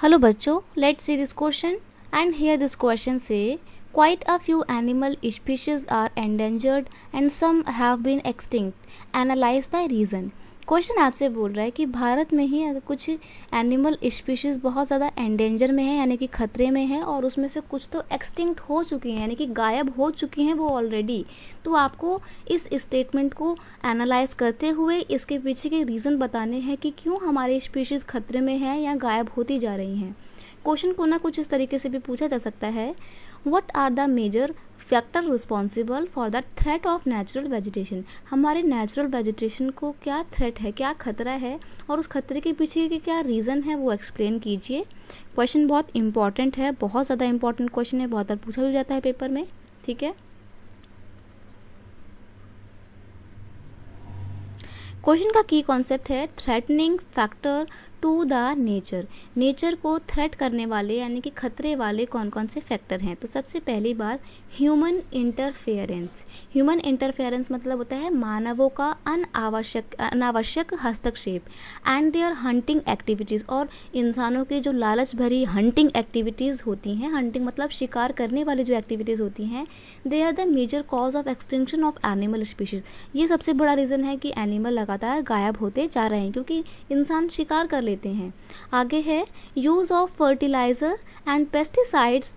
Hello bachcho, let's see this question. And here this question say, quite a few animal species are endangered and some have been extinct. Analyze the reason. Question आपसे बोल रहा है कि भारत में ही अगर कुछ animal species बहुत ज़्यादा एंडेंजर में है यानी कि खतरे में है और उसमें से कुछ तो एक्सटिंक्ट हो चुकी हैं यानी कि गायब हो चुकी हैं वो ऑलरेडी। तो आपको इस स्टेटमेंट को एनालाइज करते हुए इसके पीछे के रीज़न बताने हैं कि क्यों हमारी स्पीशीज़ खतरे में है या गायब होती जा रही हैं। क्वेश्चन को ना कुछ इस तरीके से भी पूछा जा सकता है, what are the major factor responsible for the threat of natural vegetation. हमारे नेचुरल वेजिटेशन को क्या थ्रेट है, क्या खतरा है और उस खतरे के पीछे के क्या रीज़न है वो एक्सप्लेन कीजिए। क्वेश्चन बहुत इंपॉर्टेंट है, बहुत ज़्यादा इंपॉर्टेंट क्वेश्चन है, बहुत बार पूछा भी जाता है पेपर में। ठीक है, क्वेश्चन का की कॉन्सेप्ट है threatening factor to the nature. Nature को थ्रेट करने वाले यानी कि खतरे वाले कौन कौन से फैक्टर हैं। तो सबसे पहली बात ह्यूमन इंटरफेरेंस। ह्यूमन इंटरफेरेंस मतलब होता है मानवों का अनावश्यक हस्तक्षेप एंड देयर हंटिंग एक्टिविटीज़, और इंसानों की जो लालच भरी हंटिंग एक्टिविटीज़ होती हैं, हंटिंग मतलब शिकार करने वाली जो एक्टिविटीज़ होती हैं, they are the major cause of extinction of animal species. ये सबसे बड़ा रीज़न है कि एनिमल लगातार गायब होते जा रहे हैं क्योंकि इंसान शिकार कर लेते हैं। आगे है use of fertilizer and pesticides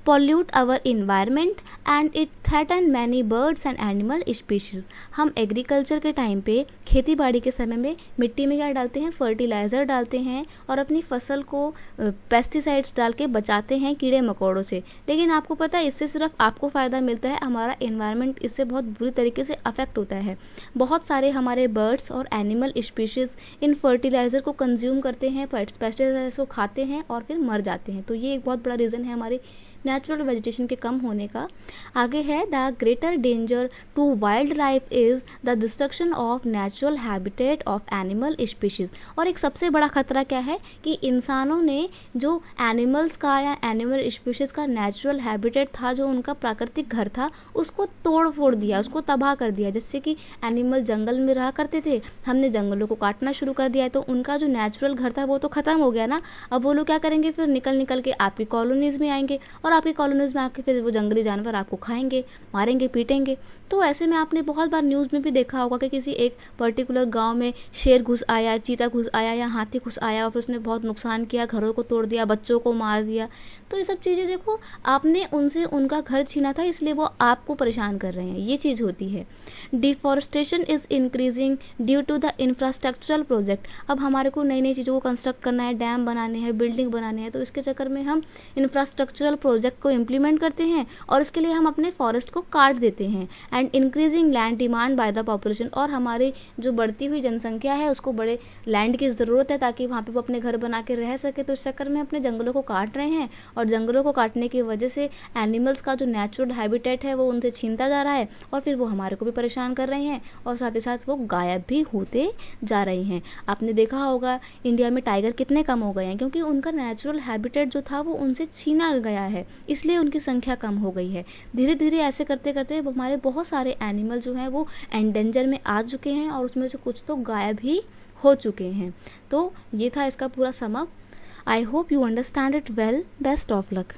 pollute our environment and it threaten many birds and animal species। हम एग्रीकल्चर के टाइम पे खेती बाड़ी के समय में मिट्टी में क्या डालते हैं, फर्टिलाइज़र डालते हैं और अपनी फसल को पेस्टिसाइड्स डाल के बचाते हैं कीड़े मकोड़ों से। लेकिन आपको पता है इससे सिर्फ आपको फ़ायदा मिलता है, हमारा एनवायरनमेंट इससे बहुत बुरी तरीके से अफेक्ट होता है। बहुत सारे हमारे बर्ड्स और एनिमल स्पीशीज़ इन फर्टिलाइज़र को कंज्यूम करते हैं, पेस्टिसाइड्स को खाते हैं और फिर मर जाते हैं। तो ये एक बहुत बड़ा रीज़न है हमारी नेचुरल वेजिटेशन के कम होने का। आगे है the greater danger to wild life is the destruction of natural habitat of animal species. और एक सबसे बड़ा खतरा क्या है कि इंसानों ने जो एनिमल्स का या एनिमल स्पीशीज़ का नेचुरल हैबिटेट था, जो उनका प्राकृतिक घर था, उसको तोड़ फोड़ दिया, उसको तबाह कर दिया। जैसे कि एनिमल जंगल में रहा करते थे, हमने जंगलों को काटना शुरू कर दिया है तो उनका जो नेचुरल घर था वो तो ख़त्म हो गया ना। अब वो लोग क्या करेंगे, फिर निकल निकल के आपकी कॉलोनीज़ में आएंगे और आपकी कॉलोनीज में आके फिर वो जंगली जानवर आपको खाएंगे, मारेंगे, पीटेंगे। तो ऐसे में आपने बहुत बार न्यूज़ में भी देखा होगा कि किसी एक पर्टिकुलर गांव में शेर घुस आया, चीता घुस आया या हाथी घुस आया और फिर उसने बहुत नुकसान किया, घरों को तोड़ दिया, बच्चों को मार दिया। तो ये सब चीज़ें देखो, आपने उनसे उनका घर छीना था इसलिए वो आपको परेशान कर रहे हैं, ये चीज़ होती है। Deforestation is increasing due to the infrastructural project. अब हमारे को नई नई चीज़ों को कंस्ट्रक्ट करना है, डैम बनाने हैं, बिल्डिंग बनाने हैं, तो इसके चक्कर में हम इंफ्रास्ट्रक्चरल प्रोजेक्ट को इम्प्लीमेंट करते हैं और इसके लिए हम अपने फॉरेस्ट को काट देते हैं। And increasing land demand by the population, और हमारी जो बढ़ती हुई जनसंख्या है उसको बड़े लैंड की ज़रूरत है ताकि वहाँ पे वो अपने घर बना के रह सके। तो इस चक्कर में अपने जंगलों को काट रहे हैं और जंगलों को काटने की वजह से एनिमल्स का जो नेचुरल हैबिटेट है वो उनसे छीनता जा रहा है और फिर वो हमारे को भी परेशान कर रहे हैं और साथ ही साथ वो गायब भी होते जा रही हैं। आपने देखा होगा इंडिया में टाइगर कितने कम हो गए हैं क्योंकि उनका नेचुरल हैबिटेट जो था वो उनसे छीना गया है, इसलिए उनकी संख्या कम हो गई है। धीरे धीरे ऐसे करते करते हमारे बहुत सारे एनिमल जो हैं वो एंडेंजर में आ चुके हैं और उसमें से कुछ तो गायब ही हो चुके हैं। तो ये था इसका पूरा sum up. I hope you understand it well. Best of luck.